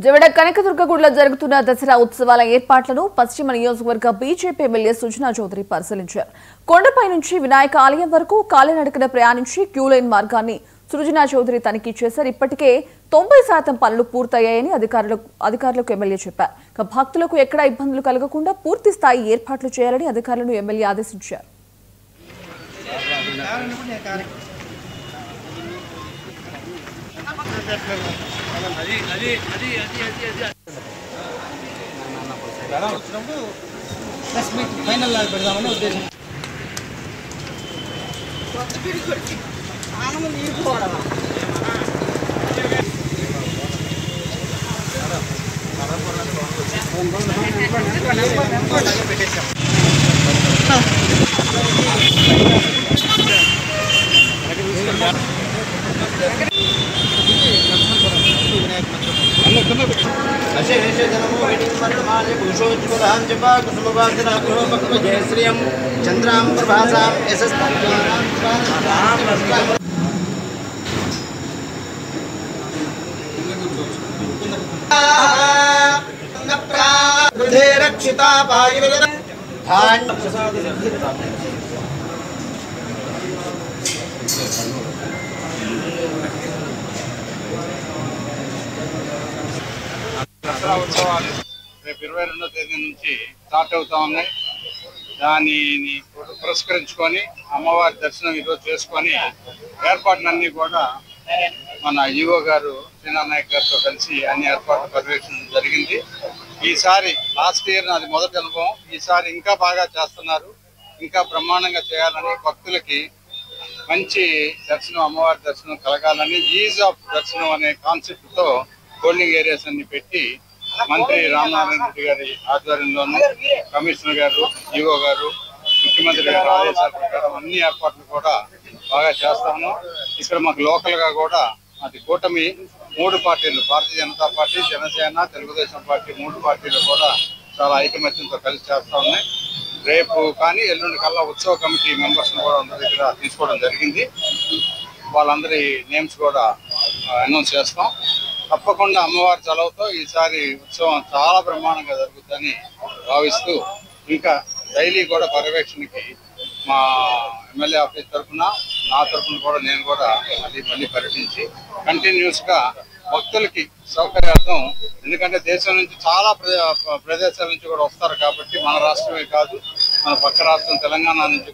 జవడ కనకదుర్గగూడలో జరుగుతున్న దసరా ఉత్సవాల ఏర్పాట్లను పశ్చిమ నియోజకవర్గ బీజేపీ ఎమ్మెల్యే సుజనా చౌదరి పరిశీలించారు. కొండపై నుంచి వినాయక ఆలయం వరకు కాలినడకన ప్రయాణించి క్యూలైన్ మార్గాన్ని సుజనా చౌదరి తనిఖీ చేశారు. ఇప్పటికే 90% పనులు పూర్తయ్యాయని అధికారులకు ఎమ్మెల్యే చెప్పారు. భక్తులకు ఎక్కడా ఇబ్బందులు కలగకుండా పూర్తి స్థాయి ఏర్పాట్లు చేయాలని అధికారులను ఎమ్మెల్యే ఆదేశించారు. ఫైనల్ పెడదామని ఉద్దేశం. పెట్టేసాం. జయశ్రీయం చంద్రాం ప్రభాసాం రక్షితా దసరా ఉత్సవాలు రేపు 22వ తేదీ నుంచి స్టార్ట్ అవుతా ఉన్నాయి. దానిని పురస్కరించుకొని అమ్మవారి దర్శనం ఈరోజు చేసుకొని ఏర్పాట్లన్నీ కూడా మన ఈవో గారు శ్రీనానాయక్ గారితో కలిసి అన్ని ఏర్పాట్లు పర్యవేక్షణ జరిగింది. ఈసారి లాస్ట్ ఇయర్ నాది మొదటి అనుభవం, ఈసారి ఇంకా బాగా చేస్తున్నారు. ఇంకా బ్రహ్మాండంగా చేయాలని, భక్తులకి మంచి దర్శనం, అమ్మవారి దర్శనం కలగాలని, ఈజ్ ఆఫ్ దర్శనం అనే కాన్సెప్ట్తో హోల్డింగ్ ఏరియాస్ అన్ని పెట్టి మంత్రి రామనారాయణ రెడ్డి గారి ఆధ్వర్యంలోనూ కమిషనర్ గారు, ఈవో గారు, ముఖ్యమంత్రి గారి ఆదేశాల ప్రకారం అన్ని ఏర్పాట్లు కూడా బాగా చేస్తాము. ఇక్కడ మాకు లోకల్ గా కూడా అది కూటమి 3 పార్టీలు, భారతీయ జనతా పార్టీ, జనసేన, తెలుగుదేశం పార్టీ 3 పార్టీలు కూడా చాలా ఐకమత్యంతో కలిసి చేస్తా ఉన్నాయి. రేపు కానీ ఎల్లుండి కల్లా ఉత్సవ కమిటీ మెంబర్స్ కూడా అందరి దగ్గర తీసుకోవడం జరిగింది. వాళ్ళందరి నేమ్స్ కూడా అనౌన్స్ చేస్తాం. తప్పకుండా అమ్మవారి చలవతో ఈసారి ఉత్సవం చాలా బ్రహ్మాండంగా జరుగుతుందని భావిస్తూ, ఇంకా డైలీ కూడా పర్యవేక్షణకి మా ఎమ్మెల్యే ఆఫీస్ తరఫున, నా తరఫున కూడా నేను కూడా మళ్ళీ పర్యటించి కంటిన్యూస్గా భక్తులకి సౌకర్యార్థం, ఎందుకంటే దేశం నుంచి చాలా ప్రదేశాల నుంచి కూడా వస్తారు కాబట్టి, మన రాష్ట్రమే కాదు మన పక్క రాష్ట్రం తెలంగాణ నుంచి